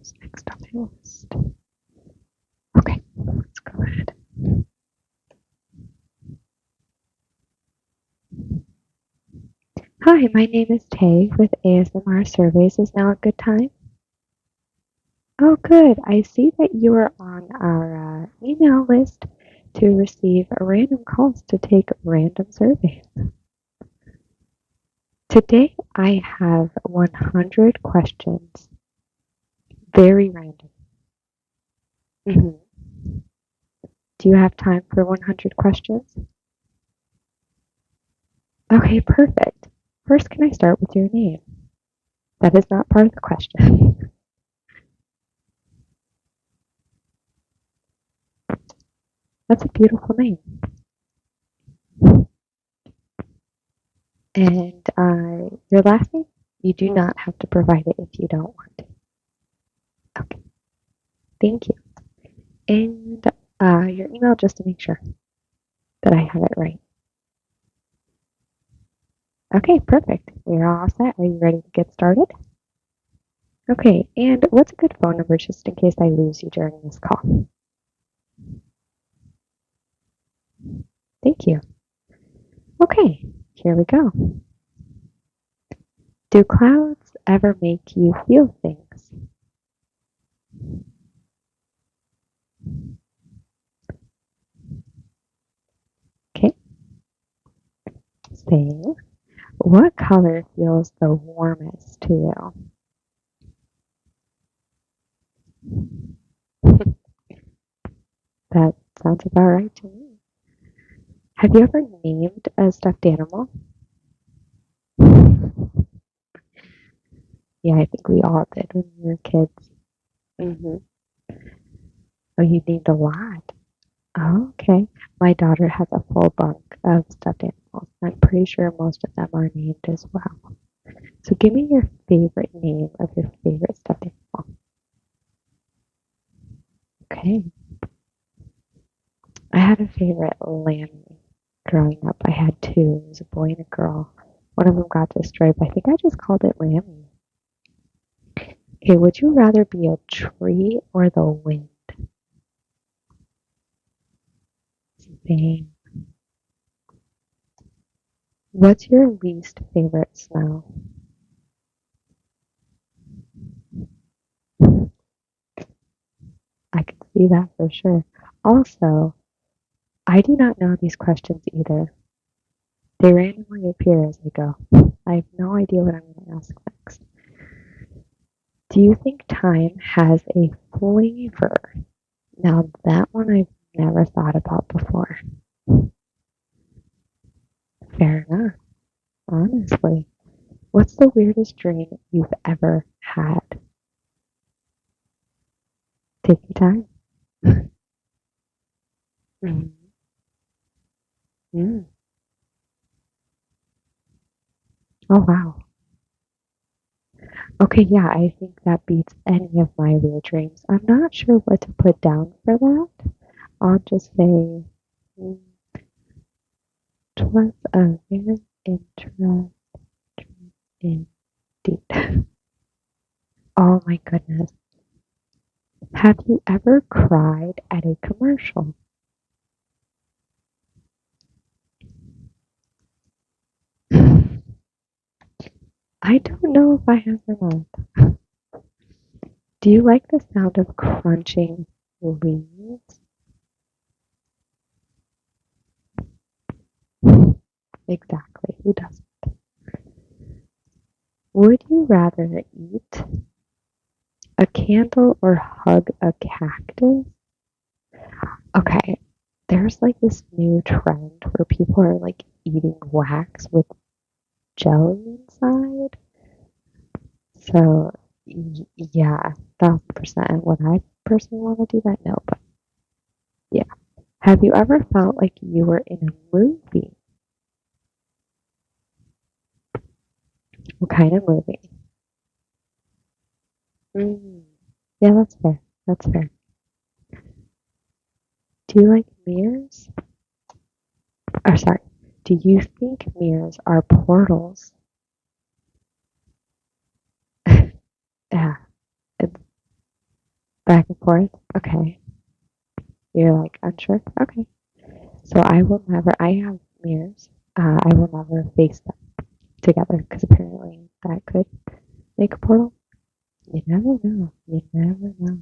Who's next on my list? Okay, let's go ahead. Hi, my name is Tay with ASMR Surveys. Is now a good time? Oh, good. I see that you are on our email list to receive random calls to take random surveys. Today I have 100 questions. Very random. Mhm. Do you have time for 100 questions? Okay, perfect. First, can I start with your name? That is not part of the question. That's a beautiful name. And your last name? You do not have to provide it if you don't want to. Okay, thank you. And your email just to make sure that I have it right. Okay, perfect. We're all set. Are you ready to get started? Okay, and what's a good phone number just in case I lose you during this call? Thank you. Okay, here we go. Do clouds ever make you feel things? Okay, say, what color feels the warmest to you? That sounds about right to me. Have you ever named a stuffed animal? Yeah, I think we all did when we were kids. Hmm. Oh, you named a lot. Oh, okay. My daughter has a full bunk of stuffed animals. I'm pretty sure most of them are named as well. So give me your favorite name of your favorite stuffed animal. Okay. I had a favorite Lammy growing up. I had two. It was a boy and a girl. One of them got destroyed, but I think I just called it Lammy. Okay, would you rather be a tree or the wind? Same. What's your least favorite smell? I can see that for sure. Also, I do not know these questions either. They randomly appear as I go. I have no idea what I'm going to ask next. Do you think time has a flavor? Now, that one I've never thought about before. Fair enough, honestly. What's the weirdest dream you've ever had? Take your time. Mm. Mm. Oh, wow. Okay, yeah, I think that beats any of my weird dreams. I'm not sure what to put down for that. I'll just say mm, it was a very interesting indeed. Oh my goodness. Have you ever cried at a commercial? I don't know if I have or not. Do you like the sound of crunching leaves? Exactly. Who doesn't? Would you rather eat a candle or hug a cactus? Okay, there's like this new trend where people are like eating wax with jelly inside. So, yeah, 1000%. Would I personally want to do that? No, but yeah. Have you ever felt like you were in a movie? What kind of movie? Mm, yeah, that's fair. That's fair. Do you like mirrors? Or sorry, do you think mirrors are portals? Yeah, Back and forth? Okay. You're like unsure? Okay. So I will never, I have mirrors. I will never face them together because apparently that could make a portal. You never know. You never know.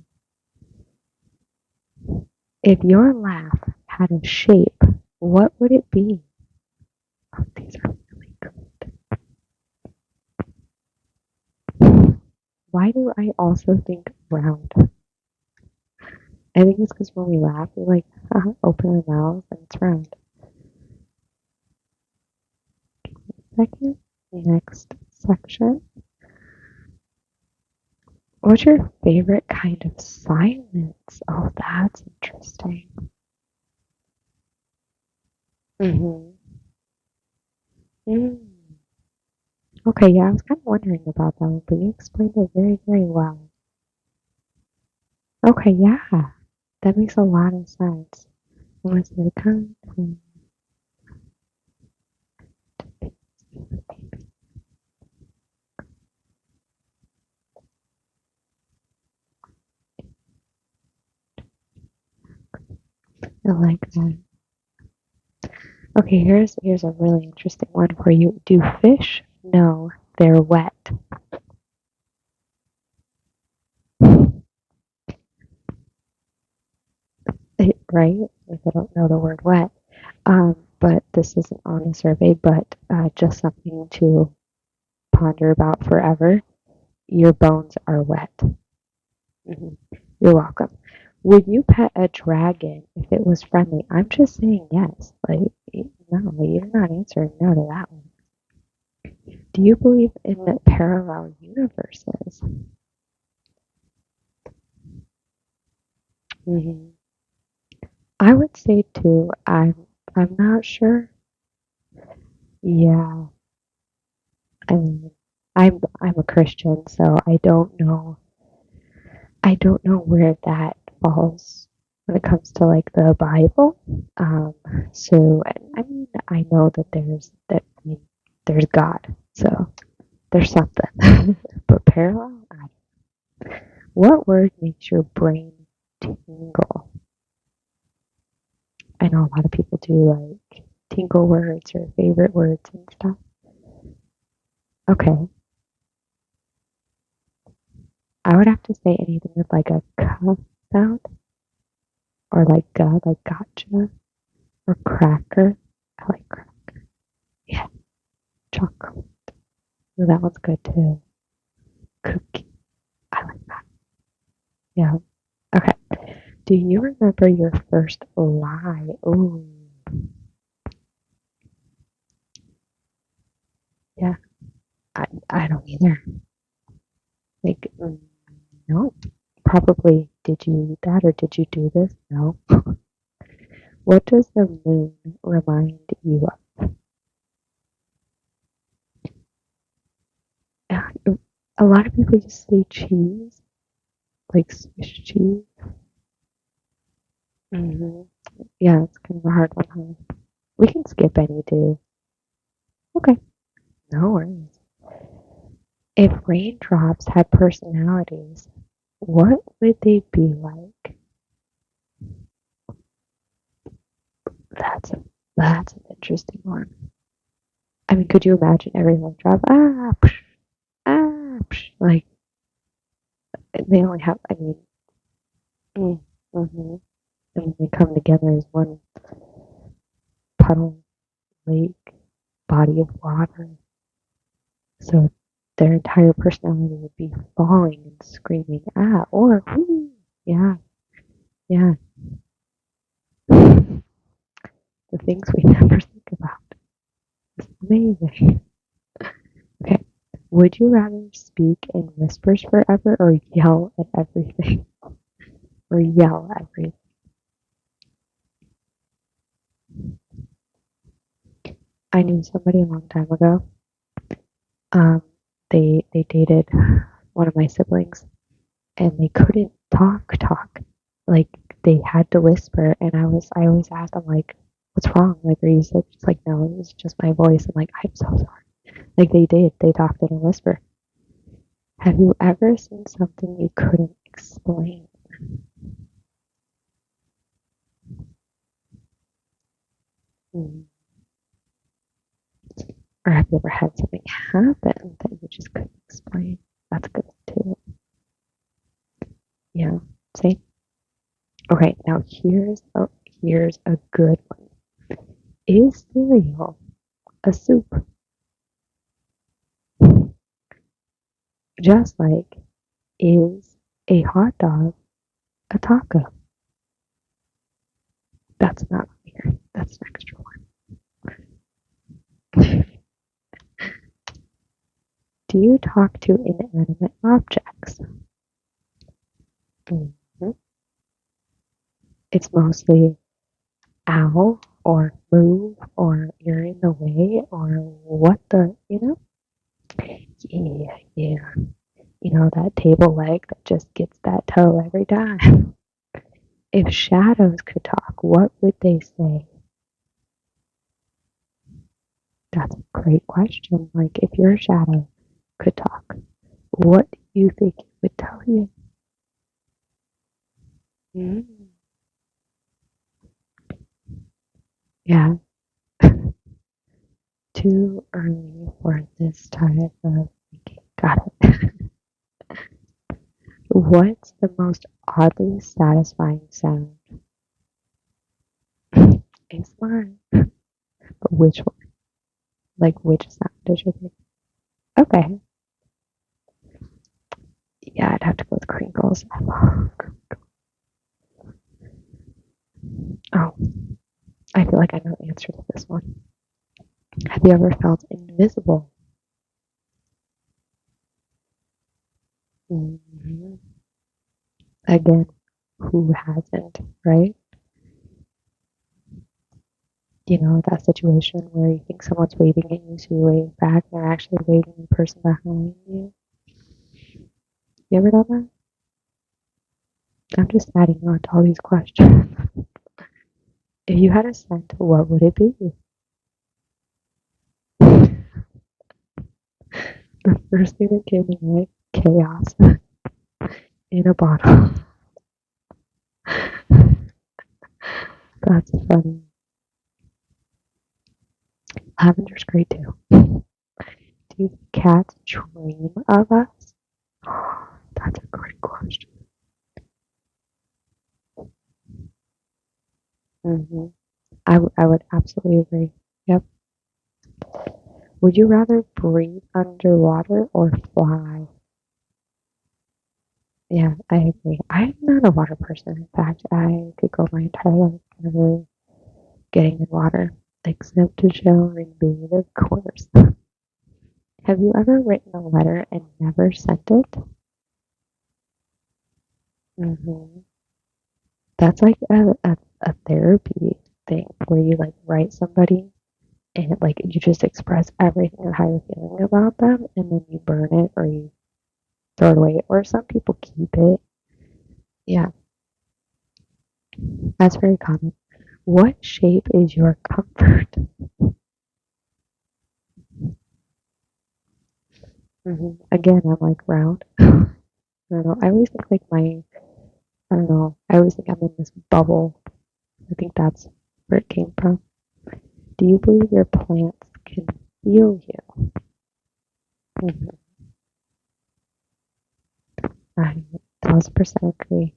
If your laugh had a shape, what would it be? Oh, these are really good. Why do I also think round? I think it's because when we laugh, we like open our mouths and it's round. Second, next section. What's your favorite kind of silence? Oh, that's interesting. Mm-hmm. Mm. Okay, yeah, I was kind of wondering about that one, but you explained it very, very well. Okay, yeah, that makes a lot of sense. Unless they come from I like that. Okay, here's a really interesting one for you. Do fish know they're wet? Right? Like I don't know the word wet. But this isn't on a survey, but just something to ponder about forever. Your bones are wet. Mhm. You're welcome. Would you pet a dragon if it was friendly? I'm just saying yes. Like, no, you're not answering no to that one. Do you believe in the parallel universes? Hmm. I would say too. I'm not sure. Yeah, I mean, I'm a Christian, so I don't know. I don't know where that falls when it comes to like the Bible. Um, so I mean, I know that I mean, there's God, so there's something. But parallel, what word makes your brain tingle? I know a lot of people do like tingle words or favorite words and stuff. Okay, I would have to say anything with like a k sound or like like gotcha or cracker. I like cracker. Yeah, chocolate. Ooh, that one's good too. Cookie. I like that. Yeah. Okay. Do you remember your first lie? Ooh. Yeah. I don't either. Like, no. Probably, did you eat that or did you do this? No. What does the moon remind you of? Yeah, a lot of people just say cheese, like Swiss cheese. Hmm. Yeah, it's kind of a hard one, huh? We can skip any two. Okay, no worries. If raindrops had personalities, what would they be like? That's a that's an interesting one. I mean, could you imagine every raindrop? Psh, psh, like they only have. I mean, mm, mm-hmm. And they come together as one puddle, lake, body of water. So their entire personality would be falling and screaming, or whoo. Yeah, yeah. The things we never think about. It's amazing. Okay. Would you rather speak in whispers forever or yell at everything? Or yell at everything? I knew somebody a long time ago. Um, they dated one of my siblings and they couldn't talk. Like they had to whisper and I always asked them like, what's wrong? Like are you sick? She's like, no, it was just my voice. I'm like, I'm so sorry. Like they talked in a whisper. Have you ever seen something you couldn't explain? Mm. Or have you ever had something happen that you just couldn't explain? That's good too. Yeah. See? Okay, now here's a good one. Is cereal a soup? Just like is a hot dog a taco? That's not weird. That's an extra one. Do you talk to inanimate objects? Mhm. It's mostly ow or move or you're in the way or what the. Yeah, yeah. That table leg that just gets that toe every time. If shadows could talk, what would they say? That's a great question. Like, if your shadow could talk, what do you think it would tell you? Mm. Yeah, too early for this type of thinking. Got it. What's the most oddly satisfying sound? ASMR. But which one? Like, which sound did you think? Okay. Yeah, I'd have to go with crinkles. I love Oh, I feel like I know the answer to this one. Have you ever felt invisible? Hmm. Again, who hasn't, right? That situation where you think someone's waving at you, so you wave back, and they're actually waving the person behind you. You ever done that? I'm just adding on to all these questions. If you had a scent, what would it be? The first thing that came to mind, chaos in a bottle. That's funny. Lavender's great too. Do cats dream of us? That's a great question. Hmm. I would absolutely agree. Yep. Would you rather breathe underwater or fly? Yeah, I agree. I'm not a water person. In fact, I could go my entire life never getting in water, except to shower and bathe, of course. Have you ever written a letter and never sent it? Hmm. That's like a therapy thing where you like write somebody and like you just express everything of how you're feeling about them and then you burn it or you throw it away or some people keep it. Yeah, that's very common. What shape is your comfort? Again, I'm like round. I don't know. I always think like I don't know. I always think I'm in this bubble. I think that's where it came from. Do you believe your plants can feel you? Mhm. I 1000% agree.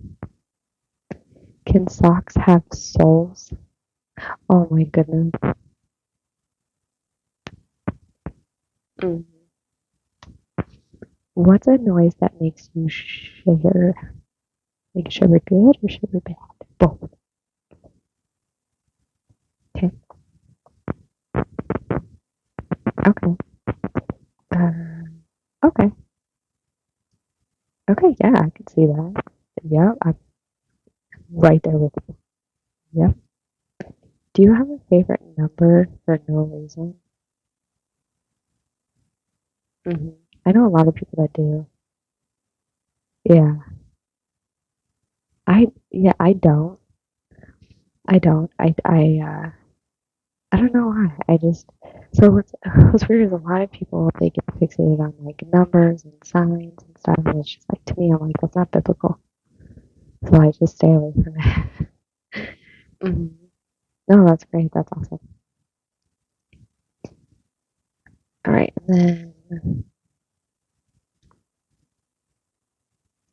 Can socks have souls? Oh my goodness. Mm. What's a noise that makes you shiver? Like shiver good or shiver bad? Both. Okay. Okay. Okay. Okay. Yeah, I can see that. Yeah, I'm right there with you. Yep. Do you have a favorite number for no reason? Hmm. I know a lot of people that do. Yeah. Yeah, I don't. I don't. I don't know why. So what's weird is a lot of people they get fixated on like numbers and signs and stuff, and it's just like to me, I'm like that's not biblical. So I just stay away from it. Mhm. No, that's great. That's awesome. All right. And then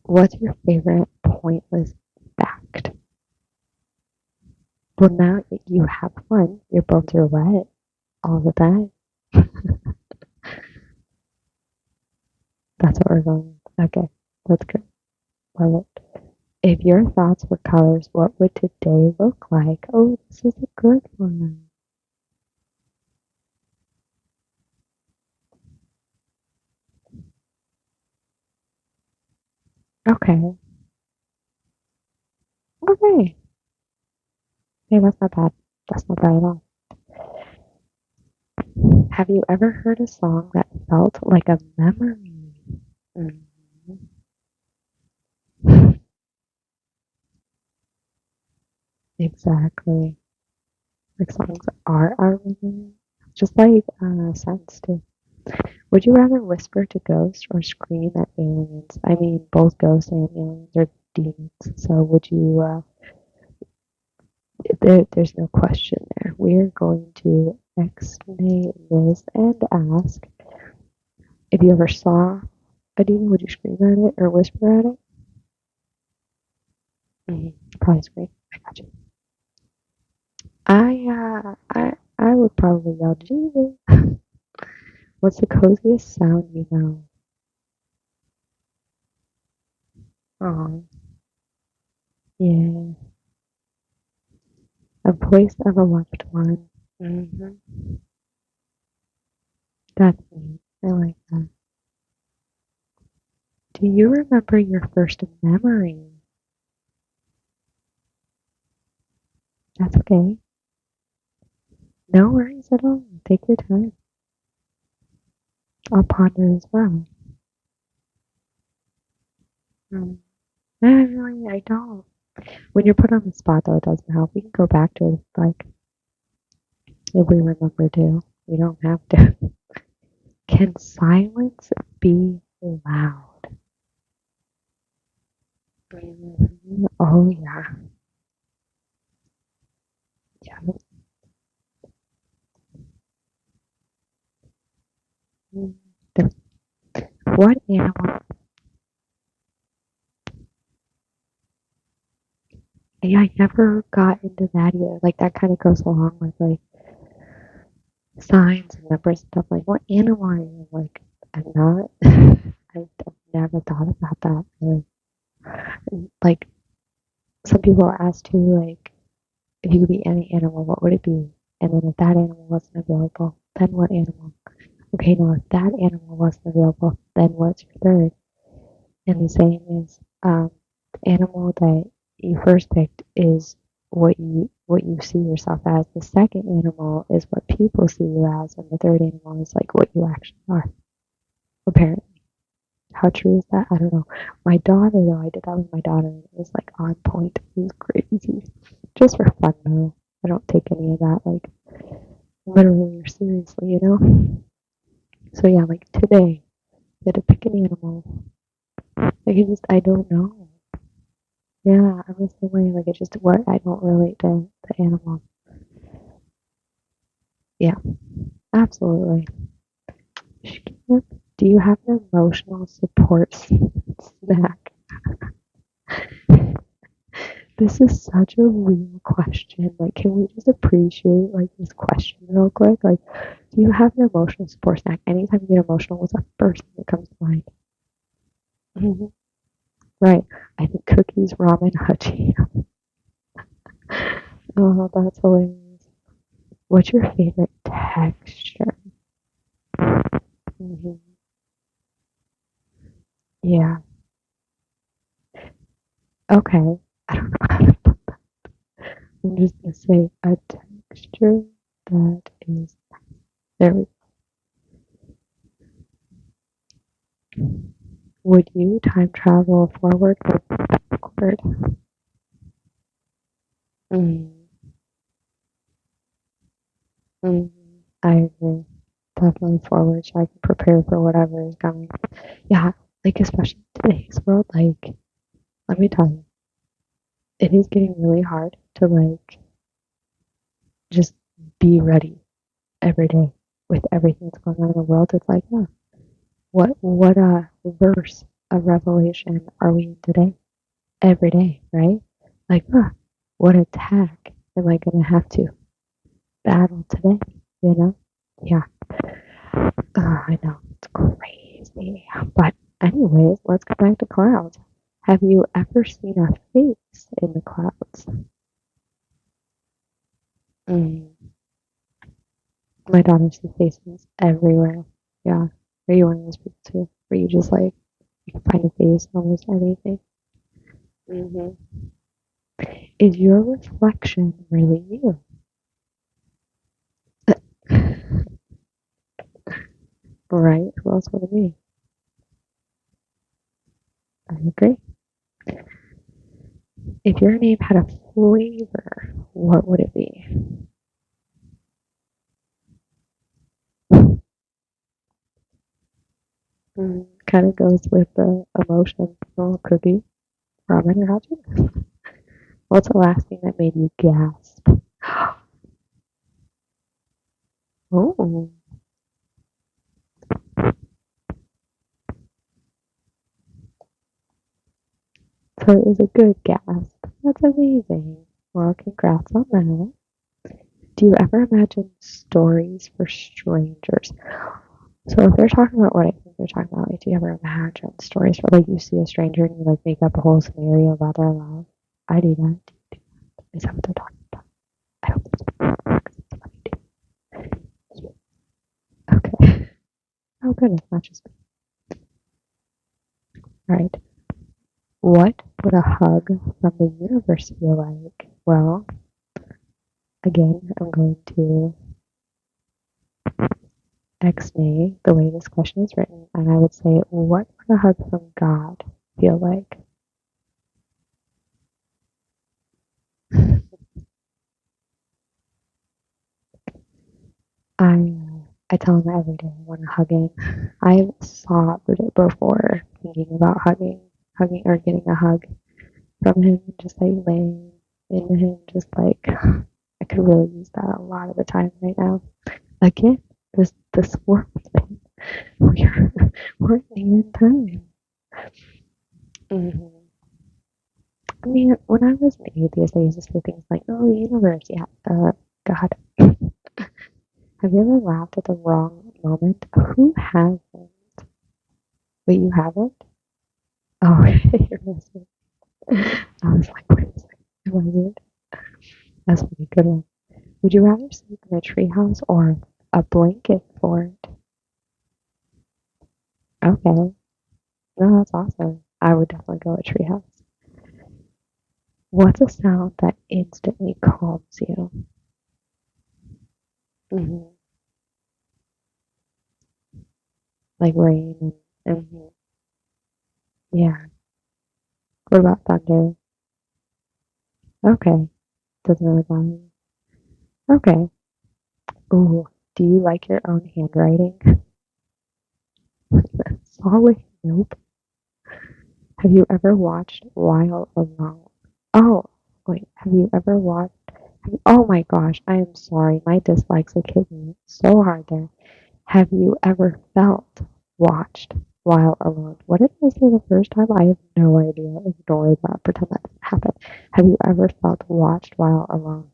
what's your favorite pointless fact? Well, now that you have fun, your bones are wet all the time. That's what we're going with. Okay. That's good. Love it. If your thoughts were colors, what would today look like? Oh, this is a good one. Okay. Okay. Hey, that's not bad. That's not bad at all. Have you ever heard a song that felt like a memory? Mhm. Exactly. Like songs are our memory. Just like sense too. Would you rather whisper to ghosts or scream at aliens? I mean, both ghosts and aliens are demons. So would you? There's no question there. We're going to X-nay this and ask if you ever saw a demon. Would you scream at it or whisper at it? Probably scream. I got you. I would probably yell Jesus. What's the coziest sound you know? Oh, yeah. A voice of a loved one. That's neat. I like that. Do you remember your first memory? That's okay. No worries at all. Take your time. I'll ponder as well. Mm. Really, I don't. When you're put on the spot, though, it doesn't help. We can go back to it, like, if we remember to. We don't have to. Can silence be loud? Oh, yeah. Yeah. Mm. What animal? Yeah, I never got into that either. Like, that kind of goes along with, like, signs and numbers and stuff. Like, what animal are you? Like, I'm not. I've never thought about that, really. Like, some people ask too, like, if you could be any animal, what would it be? And then if that animal wasn't available, then what animal? Okay, now if that animal wasn't available, then what's your third? And the saying is, the animal that you first picked is what you see yourself as. The second animal is what people see you as, and the third animal is like what you actually are. Apparently, how true is that? I don't know. My daughter, though, I did that with my daughter, and it was like on point. It was crazy. Just for fun, though. I don't take any of that like literally or seriously, you know. So yeah, like today, you had to pick an animal. I don't know. Yeah, I'm the same way. Like, it's just what I don't relate to the animal. Yeah, absolutely. Shakira, do you have an emotional support snack? This is such a real question. Like, can we just appreciate like this question real quick? Like, do you have an emotional support snack? Anytime you get emotional, what's the first thing that comes to mind? Mhm. Right. I think cookies, ramen, hachi. Oh, that's hilarious. What's your favorite texture? Hmm. Yeah. Okay. I don't know. I'm just gonna say a texture that is there. Would you time travel forward or backward? Mm, mm, I agree. Definitely forward so I can prepare for whatever is coming. Yeah, like especially in today's world, like let me tell you. it is getting really hard to like just be ready every day with everything that's going on in the world. It's like, oh, what verse of Revelation are we in today? Every day, right? Like, what attack am I gonna have to battle today? You know? Yeah. I know it's crazy. But anyways, let's go back to clouds. Have you ever seen a face in the clouds? Mm. My daughter sees faces everywhere. Yeah. Are you one of those people too? Where you just like you can find a face in almost anything? Hmm. Is your reflection really you? Right? Who else would it be? I agree. If your name had a flavor, what would it be? Kind of goes with the emotion. Oh, cookie, ramen, or hot chicken. What's the last thing that made you gasp? Oh, so it was a good gasp. That's amazing. Well, congrats on that. Do you ever imagine stories for strangers? So if they're talking about what I think they're talking about, like, do you ever imagine stories for like you see a stranger and you like make up a whole scenario about their life? I do that. Is that what they're talking about? I hope that's what I do. Okay. Oh goodness, not just me. All right. What would a hug from the universe feel like? Well, again, I'm going to X-nay the way this question is written, and I would say, what would a hug from God feel like? I tell him every day I want to hug him. I've sobbed before thinking about hugging or getting a hug from him, just like laying in him, just like I could really use that a lot of the time right now. Again, this world thing. We're we're in the end time. Hmm. I mean, when I was an atheist, I used to say things like, "Oh, the universe, yeah, God." Have you ever laughed at the wrong moment? Who hasn't? Wait, you haven't? Oh, you're missing. I was like, wait a second. Am I weird? That's a good one. Would you rather sleep in a treehouse or a blanket fort? Okay. No, that's awesome. I would definitely go a treehouse. What's a sound that instantly calms you? Hmm. Like rain and yeah. What about thunder? Okay. Doesn't really bother me. Okay. Ooh. Do you like your own handwriting? Solid nope. Have you ever watched While Alone? Oh, wait. Have you ever watched? Oh my gosh. I am sorry. My dyslexic hit me so hard there. Have you ever felt watched while alone? What did I say the first time? I have no idea. Ignore that. Pretend that didn't happen. Have you ever felt watched while alone?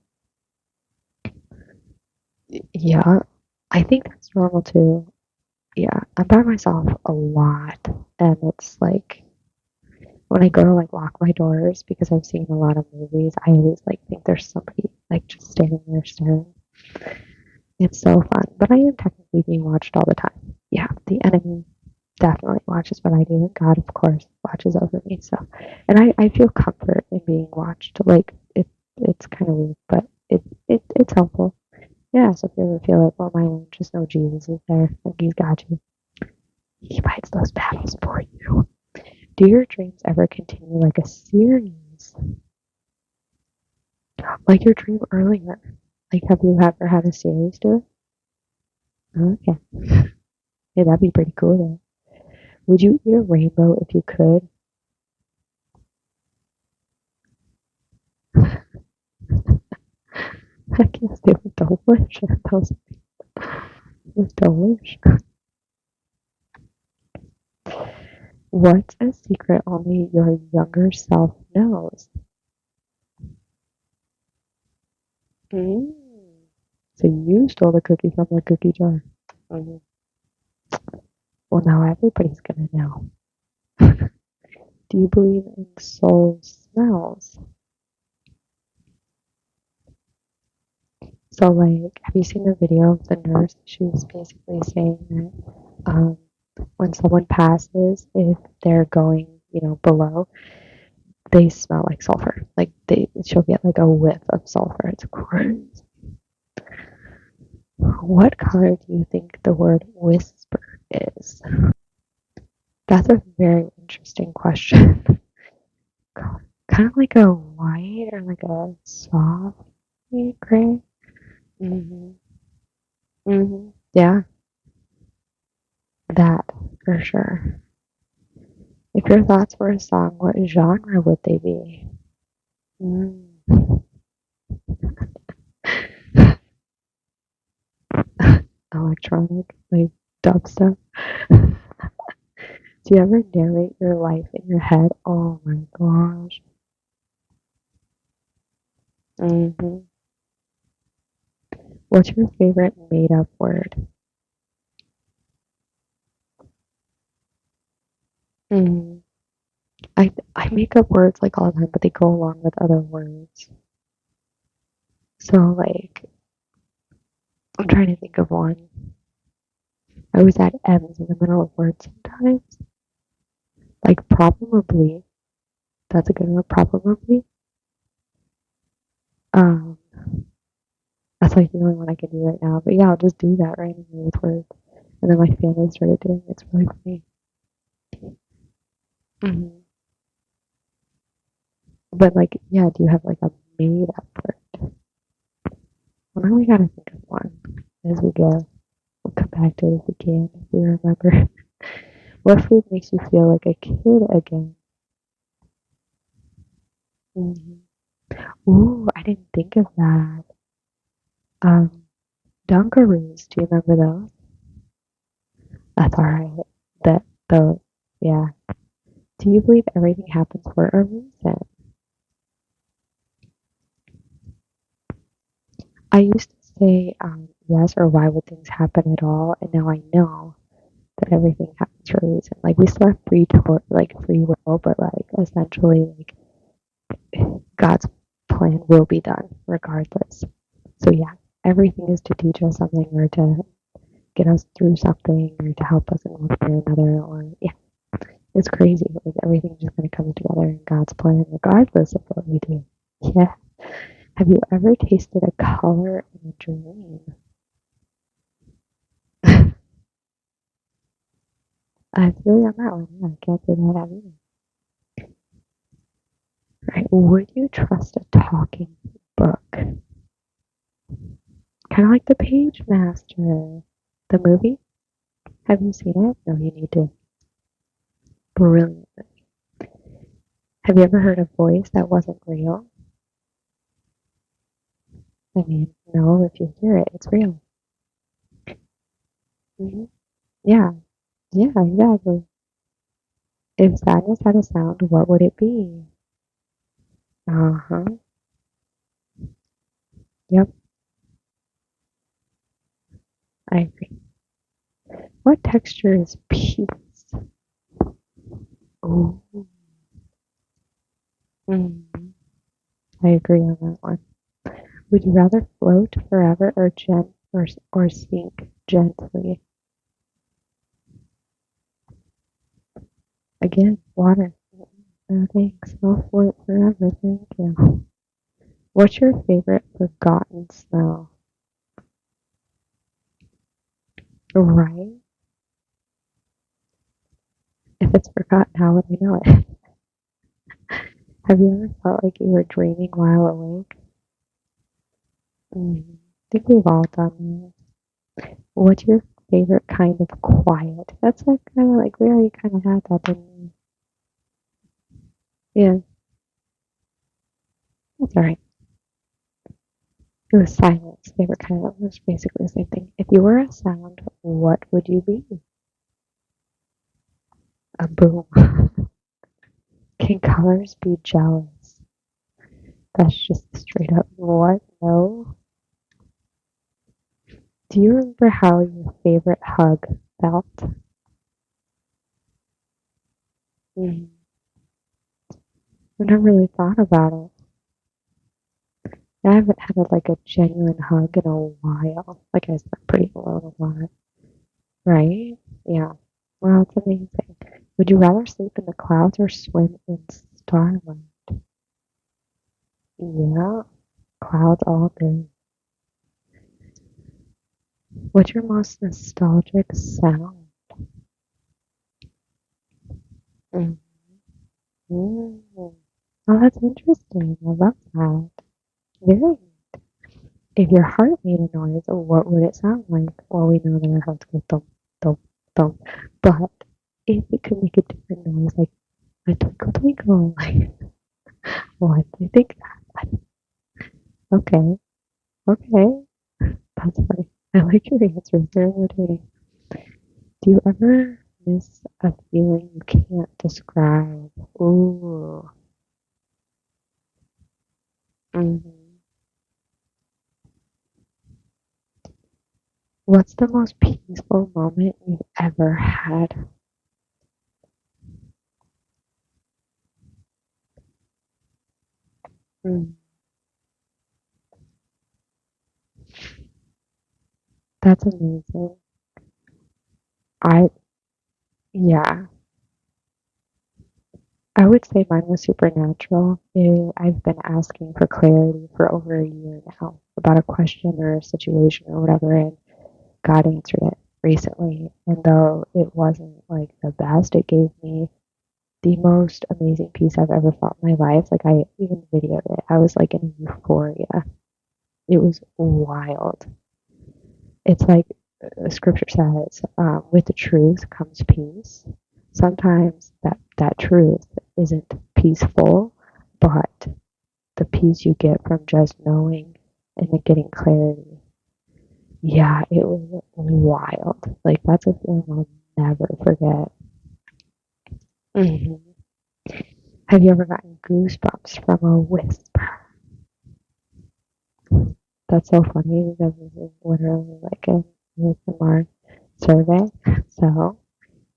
Yeah, I think that's normal too. Yeah, I'm by myself a lot, and it's like when I go to like lock my doors because I've seen a lot of movies, I always like think there's somebody like just standing there staring. It's so fun, but I am technically being watched all the time. Yeah, the enemy definitely watches what I do, and God, of course, watches over me. So, and I feel comfort in being watched. Like it's kind of weird, but it's helpful. Yeah. So if you ever feel like, well, my own, just know Jesus is there. Like He's got you. He fights those battles for you. Do your dreams ever continue like a series, like your dream earlier? Like, have you ever had a series to it? Okay. Yeah, that'd be pretty cool though. Would you eat a rainbow if you could? I guess they were delicious. Was delicious. What's a secret only your younger self knows? Mm. So you stole the cookie from the cookie jar. Mhm. Well, now everybody's gonna know. Do you believe in soul smells? So, like, have you seen the video of the nurse? She was basically saying that when someone passes, if they're going, below, they smell like sulfur. Like she'll get like a whiff of sulfur. It's gross. What color do you think the word whisper is? That's a very interesting question. Kind of like a white or like a soft gray. Mhm. Mhm. Yeah, that for sure. If your thoughts were a song, what genre would they be? Mm. Electronic, like dubstep. Do you ever narrate your life in your head? Oh my gosh. Hmm. What's your favorite made up word? Mm. I make up words like all the time, but they go along with other words. So like I'm trying to think of one. I always add M's in the middle of words sometimes. Like probably. That's a good one. Probably. Um, that's like the only one I can do right now. But yeah, I'll just do that randomly with words. And then my family started doing it. It's really funny. Hmm. But like, yeah, do you have like a made up word? Well, now we gotta think of one as we go. We'll come back to it if we can, if we remember. What food makes you feel like a kid again? Hmm. Ooh, I didn't think of that. Um, Dunkaroos. Do you remember those? That's all right. The, yeah. Do you believe everything happens for a reason? I used to say yes, or why would things happen at all, and now I know that everything happens for a reason. Like we still have free will, but like essentially, like God's plan will be done regardless. So yeah, everything is to teach us something or to get us through something or to help us in one way or another. Or yeah, it's crazy. Like everything just kind of comes together in God's plan, regardless of what we do. Yeah. Have you ever tasted a color in a dream? I feel you on that one. Yeah, I can't do that out either. Right. Would you trust a talking book? Kind of like the Page Master, the movie. Have you seen it? No, you need to. Brilliant. Have you ever heard a voice that wasn't real? I mean, no, if you hear it, it's real. Hmm. Yeah, yeah, exactly. If sadness had a sound, what would it be? Uh huh. Yep, I agree. What texture is peace? Oh, mm, I agree on that one. Would you rather float forever or sink gently? Again, water. No thanks. I'll float forever. Thank you. What's your favorite forgotten smell? Right? If it's forgotten, how would I know it? Have you ever felt like you were dreaming while awake? I think we've all done that. What's your favorite kind of quiet? That's like kind of like we already kind of had that, didn't we? Yeah, that's all right. It was silence. They were kind of, it was basically the same thing. If you were a sound, what would you be? A boom. Can colors be jealous? That's just straight up what? No. Do you remember how your favorite hug felt? Mm. I've never really thought about it. I haven't had like a genuine hug in a while. Like I said, I'm pretty alone a lot, right? Yeah. Well, it's amazing. Would you rather sleep in the clouds or swim in starlight? Yeah, clouds all day. What's your most nostalgic sound? Mm. Mm. Oh, that's interesting. I love that. Very. If your heart made a noise, what would it sound like? Well, we know that our hearts go thump, thump, thump. But if it could make a different noise, like a twinkle, twinkle, like what do you think? Okay, okay, that's funny. I like your answers. They're entertaining. Do you ever miss a feeling you can't describe? Ooh. Hmm. What's the most peaceful moment you've ever had? Mm, that's amazing. I, yeah, I would say mine was supernatural. I've been asking for clarity for over a year now about a question or a situation or whatever, and God answered it recently. And though it wasn't like the best, it gave me the most amazing peace I've ever felt in my life. Like I even videoed it. I was like in euphoria. It was wild. It's like scripture says, with the truth comes peace. Sometimes that truth isn't peaceful, but the peace you get from just knowing and then getting clarity. Yeah, it was wild. Like that's a feeling I'll never forget. Hmm. Have you ever gotten goosebumps from a whisper? That's so funny because this is literally like a ASMR survey. So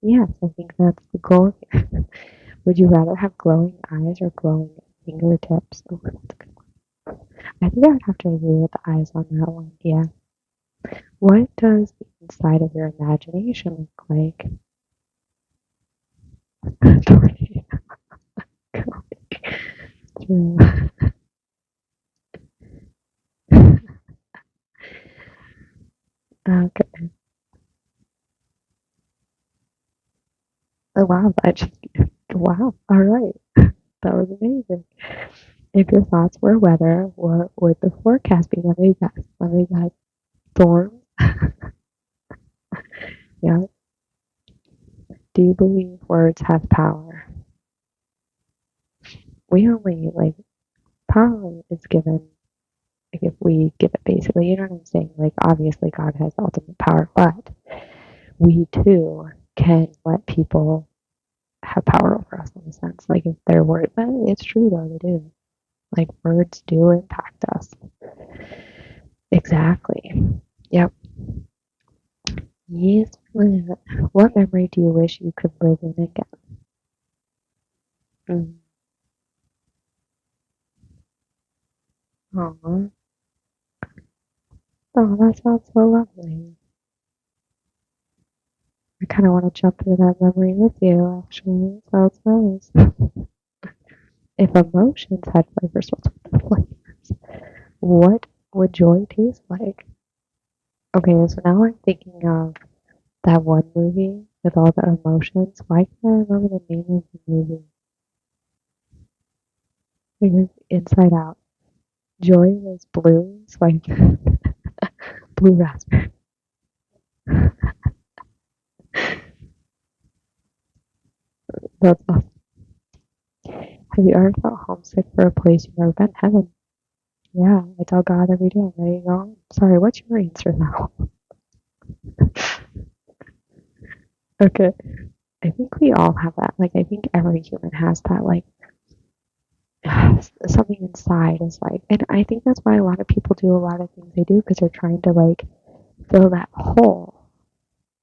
yes, I think that's the goal here. Would you rather have glowing eyes or glowing fingertips? Oh, that's a good one. I think I would have to agree with the eyes on that one. Yeah. What does the inside of your imagination look like? Tornado. True. Okay. Oh, wow. Wow. All right. That was amazing. If your thoughts were weather, what would the forecast be? Let me guess. Let me guess. Storms. Yeah. Do you believe words have power? We only like power is given like if we give it basically, you know what I'm saying? Like obviously God has ultimate power, but we too can let people have power over us in a sense. Like if their word, but it's true though, they do. Like words do impact us. Exactly. Yep. Yes. What memory do you wish you could live in again? Mm. Aw. Oh, that sounds so lovely. I kind of want to jump into that memory with you, actually. It sounds nice. If emotions had flavors, what's with the flavors? What would joy taste like? Okay, so now I'm thinking of that one movie with all the emotions. Why can't I remember the name of the movie? It was Inside Out. Joy was blue, so I blue raspberry. That's awesome. Have you ever felt homesick for a place you've never been? Heaven. Yeah, I tell God every day, I'm ready to go. Sorry, what's your answer now? Okay. I think we all have that. Like, I think every human has that, like, something inside is like, and I think that's why a lot of people do a lot of things they do because they're trying to, like, fill that hole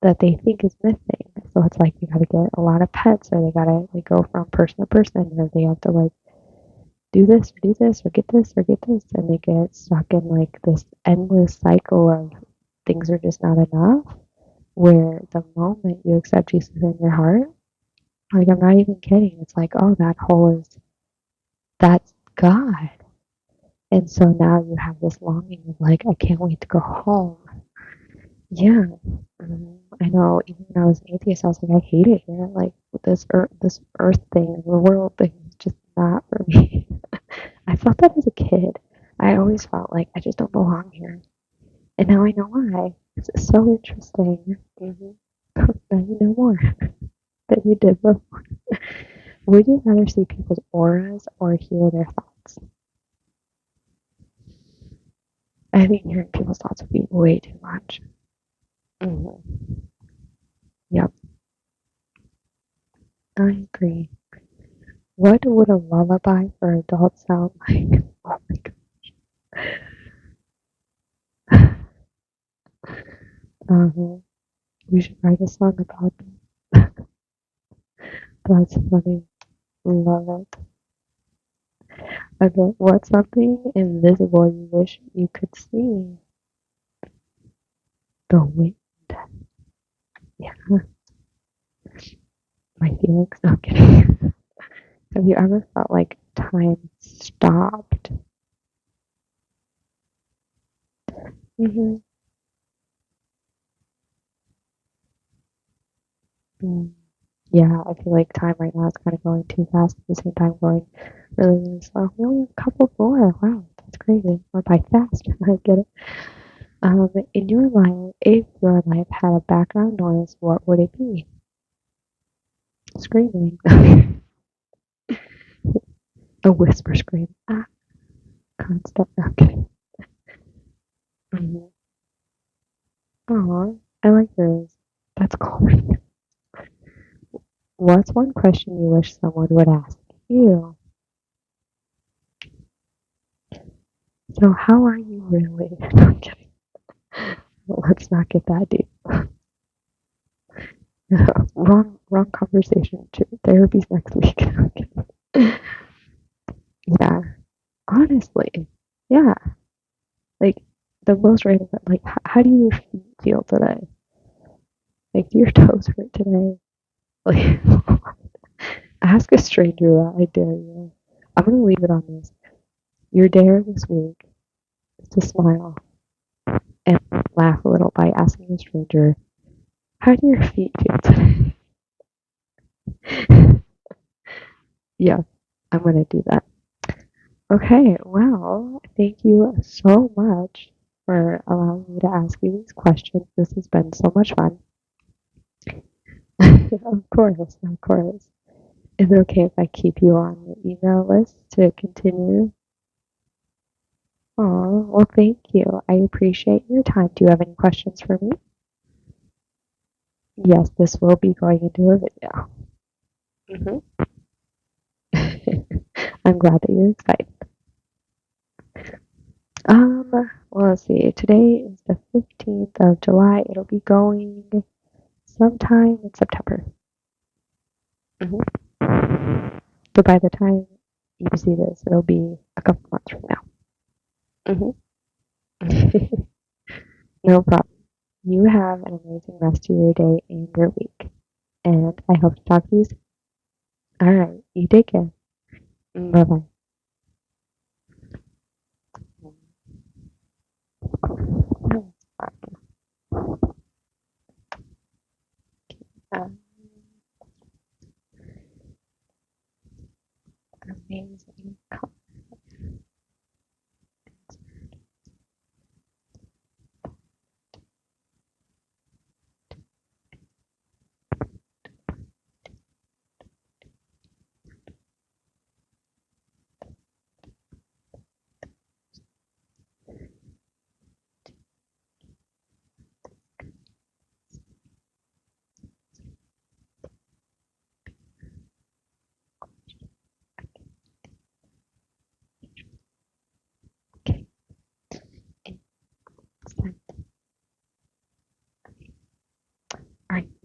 that they think is missing. So it's like they gotta get a lot of pets or they gotta, like, go from person to person or they have to, like, do this or do this or get this or get this. And they get stuck in, like, this endless cycle of things are just not enough. Where the moment you accept Jesus in your heart, like, I'm not even kidding. It's like, oh, that hole is, that's God. And so now you have this longing of, like, I can't wait to go home. Yeah. I know. Even when I was an atheist, I was like, I hate it here. Like, this earth thing, the world thing is just not for me. I felt that as a kid. I always felt like I just don't belong here. And now I know why. It's so interesting. Now you know more than you did before. Would you rather see people's auras or hear their thoughts? I think hearing people's thoughts would be way too much. hmm Yep, I agree. What would a lullaby for adults sound like? Oh my god. We should write a song about that. That's funny. Love it. Okay, what's something invisible you wish you could see? The wind. Yeah, my feelings. No kidding. Have you ever felt like time stopped? hmm Mm. Yeah, I feel like time right now is kind of going too fast at the same time going really, really slow. We only have a couple more. Wow, that's crazy. Or by fast. I get it. In your life, if your life had a background noise, what would it be? Screaming. A whisper scream. Ah, constant. Okay. Mm-hmm. Aw, I like yours. That's cool. What's one question you wish someone would ask you? So, how are you really? No, I'm kidding. Let's not get that deep. Wrong conversation. Therapy's next week. Okay. Yeah, honestly, yeah. Like the most random. Like, how do your feet feel today? Like, do your toes hurt today? Like, ask a stranger that. I dare you. I'm gonna leave it on this. Your dare this week is to smile and laugh a little by asking a stranger, "How do your feet feel today?" Yeah, I'm gonna do that. Okay, well, thank you so much for allowing me to ask you these questions. This has been so much fun. Of course, of course. Is it okay if I keep you on the email list to continue? Oh, well, thank you. I appreciate your time. Do you have any questions for me? Yes, this will be going into a video. I'm glad that you're excited. Well, let's see. Today is the 15th of July. It'll be going sometime in September. So by the time you see this, it'll be a couple months from now. No problem. You have an amazing rest of your day and your week. And I hope to talk to you soon. All right. You take care. Bye bye. Amazing.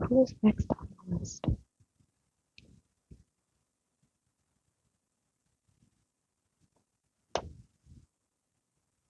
Who's next on the list?